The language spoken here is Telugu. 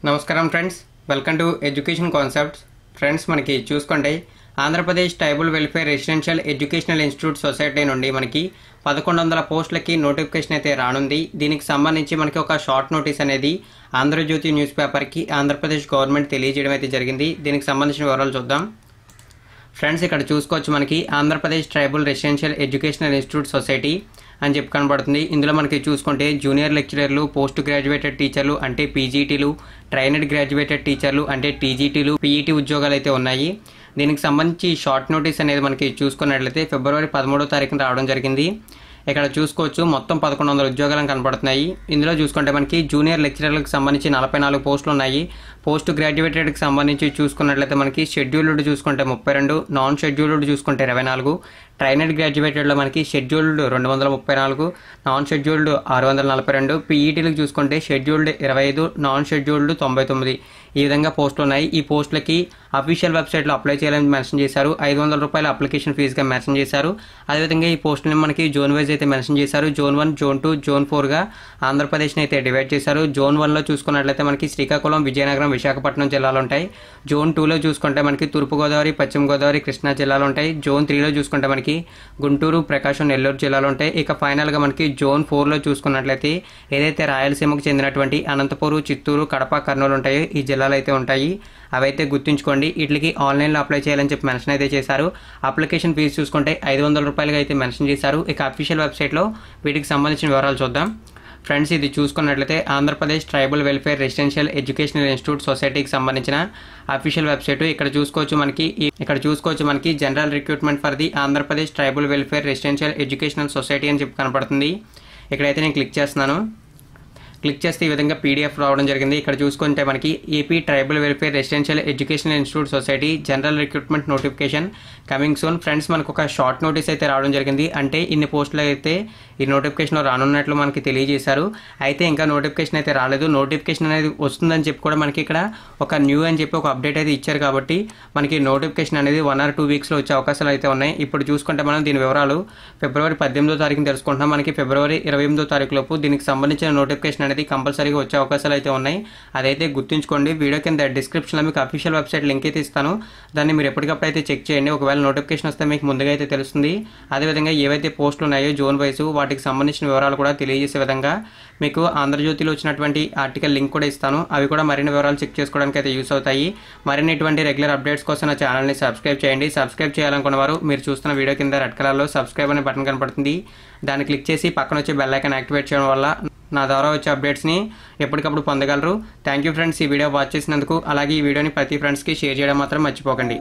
నమస్కారం friends, welcome to education concepts. Friends, మనకి చూసుకుంటే Andhra Pradesh tribal welfare residential educational institute society నుండి మనకి 1100 పోస్టులకి నోటిఫికేషన్ అయితే రానుంది. దీనికి సంబంధించి మనకి ఒక షార్ట్ నోటీస్ అనేది ఆంధ్రజ్యోతి న్యూస్ పేపర్కి ఆంధ్రప్రదేశ్ గవర్నమెంట్ తెలియజేయడం అయితే జరిగింది. దీనికి సంబంధించిన వివరాలు చూద్దాం. ఫ్రెండ్స్, ఇక్కడ చూసుకోవచ్చు మనకి Andhra Pradesh tribal residential educational institute society అని చెప్పి కనబడుతుంది. ఇందులో మనకి చూసుకుంటే జూనియర్ లెక్చరర్లు, పోస్ట్ గ్రాడ్యుయేటెడ్ టీచర్లు అంటే పీజీటీలు, ట్రైనడ్ గ్రాడ్యుయేటెడ్ టీచర్లు అంటే టీజీటీలు, పీఈటీ ఉద్యోగాలు అయితే ఉన్నాయి. దీనికి సంబంధించి షార్ట్ నోటీస్ అనేది మనకి చూసుకున్నట్లయితే ఫిబ్రవరి 13వ తారీఖున రావడం జరిగింది. ఇక్కడ చూసుకోవచ్చు మొత్తం 1100 ఉద్యోగాలను కనబడుతున్నాయి. ఇందులో చూసుకుంటే మనకి జూనియర్ లెక్చరర్లకు సంబంధించి 44 పోస్టులు ఉన్నాయి. పోస్ట్ గ్రాడ్యుయేటెడ్కి సంబంధించి చూసుకున్నట్లయితే మనకి షెడ్యూల్డ్ చూసుకుంటే 32, నాన్ షెడ్యూల్డ్ చూసుకుంటే 24, ట్రైనడ్ గ్రాడ్యుయేటెడ్లో మనకి షెడ్యూల్డ్ 234, నాన్ షెడ్యూల్డ్ 642, పీఈటీలకు చూసుకుంటే షెడ్యూల్డ్ 25, నాన్ షెడ్యూల్డ్ 99. ఈ విధంగా పోస్టులు ఉన్నాయి. ఈ పోస్టులకి అఫీషియల్ వెబ్సైట్లో అప్లై చేయాలని మెన్షన్ చేశారు. 500 రూపాయల అప్లికేషన్ ఫీజుగా మెన్షన్ చేశారు. అదేవిధంగా ఈ పోస్టులని మనకి జోన్ వైజ్ అయితే మెన్షన్ చేశారు. జోన్ 1, జోన్ 2, జోన్ 4గా ఆంధ్రప్రదేశ్ని అయితే డివైడ్ చేశారు. జోన్ 1లో చూసుకున్నట్లయితే మనకి శ్రీకాకుళం, విజయనగరం, విశాఖపట్నం జిల్లాలు ఉంటాయి. జోన్ 2లో చూసుకుంటే మనకి తూర్పుగోదావరి, పశ్చిమ గోదావరి, కృష్ణా జిల్లాలు ఉంటాయి. జోన్ 3లో చూసుకుంటే మనకి గుంటూరు, ప్రకాశం, నెల్లూరు జిల్లాలు ఉంటాయి. ఇక ఫైనల్గా మనకి జోన్ 4లో చూసుకున్నట్లయితే ఏదైతే రాయలసీమకు చెందినటువంటి అనంతపురం, చిత్తూరు, కడప, కర్నూలు ఉంటాయో ఈ జిల్లాలు అయితే ఉంటాయి. అవైతే గుర్తుంచుకోండి. వీటికి ఆన్లైన్లో అప్లై చేయాలని చెప్పి మెన్షన్ అయితే చేశారు. అప్లికేషన్ ఫీజు చూసుకుంటే 500 రూపాయలుగా అయితే మెన్షన్ చేశారు. ఇక అఫీషియల్ వెబ్సైట్లో వీటికి సంబంధించిన వివరాలు చూద్దాం. ఫ్రెండ్స్, ఇది చూసుకున్నట్లయితే Andhra Pradesh tribal welfare residential educational institute సొసైటీకి సంబంధించిన అఫీషియల్ వెబ్సైట్. ఇక్కడ చూసుకోవచ్చు మనకి general recruitment for the Andhra Pradesh tribal welfare residential educational society అని చెప్పి కనపడుతుంది. ఇక్కడైతే నేను క్లిక్ చేస్తున్నాను. క్లిక్ చేస్తే ఈ విధంగా పీడిఎఫ్ రావడం జరిగింది. ఇక్కడ చూసుకుంటే మనకి AP tribal welfare residential educational institute society general recruitment notification coming soon. Friends, మనకు ఒక షార్ట్ నోటీస్ అయితే రావడం జరిగింది. అంటే ఇన్ని పోస్టులు అయితే ఈ నోటిఫికేషన్లో రానున్నట్లు మనకి తెలియజేశారు. అయితే ఇంకా నోటిఫికేషన్ అయితే రాలేదు. నోటిఫికేషన్ అనేది వస్తుందని చెప్పి కూడా మనకి ఇక్కడ ఒక న్యూ అని చెప్పి ఒక అప్డేట్ అయితే ఇచ్చారు. కాబట్టి మనకి నోటిఫికేషన్ అనేది 1 or 2 వీక్స్లో వచ్చే అవకాశాలు అయితే ఉన్నాయి. ఇప్పుడు చూసుకుంటే మనం దీని వివరాలు ఫిబ్రవరి 18వ తారీఖున తెలుసుకుంటున్నాం. మనకి ఫిబ్రవరి 28వ తారీఖు లోపు దీనికి సంబంధించిన నోటిఫికేషన్ అనేది కంపల్సరీగా వచ్చే అవకాశాలు అయితే ఉన్నాయి. అదైతే గుర్తుంచుకోండి. వీడియో కింద డిస్క్రిప్షన్లో మీకు అఫీషియల్ వెబ్సైట్ లింక్ అయితే ఇస్తాను. దాన్ని మీరు ఎప్పటికప్పుడు అయితే చెక్ చేయండి. ఒకవేళ నోటిఫికేషన్ వస్తే మీకు ముందుగా అయితే తెలుస్తుంది. అదేవిధంగా ఏవైతే పోస్టులు ఉన్నాయో జోన్ వైజ్ వాటికి సంబంధించిన వివరాలు కూడా తెలియజేసే విధంగా మీకు ఆంధ్రజ్యోతిలో వచ్చినటువంటి ఆర్టికల్ లింక్ కూడా ఇస్తాను. అవి కూడా మరిన్ని వివరాలు చెక్ చేసుకోవడానికి అయితే యూస్ అవుతాయి. మరిన్ని ఇటువంటి రెగ్యులర్ అప్డేట్స్ కోసం నా ఛానల్ని సబ్స్క్రైబ్ చేయండి. సబ్స్క్రైబ్ చేయాలనుకున్న వారు మీరు చూస్తున్న వీడియో కింద రెడ్ కలర్లో సబ్స్క్రైబ్ అనే బటన్ కనపడుతుంది. దాన్ని క్లిక్ చేసి పక్కన వచ్చే బెల్ ఐకాన్ యాక్టివేట్ చేయడం వల్ల నా ద్వారా వచ్చే అప్డేట్స్ని ఎప్పటికప్పుడు పొందగలరు. థ్యాంక్ యూ ఫ్రెండ్స్, ఈ వీడియో వాచ్ చేసినందుకు. అలాగే ఈ వీడియోని ప్రతి ఫ్రెండ్స్కి షేర్ చేయడం మాత్రం మర్చిపోకండి.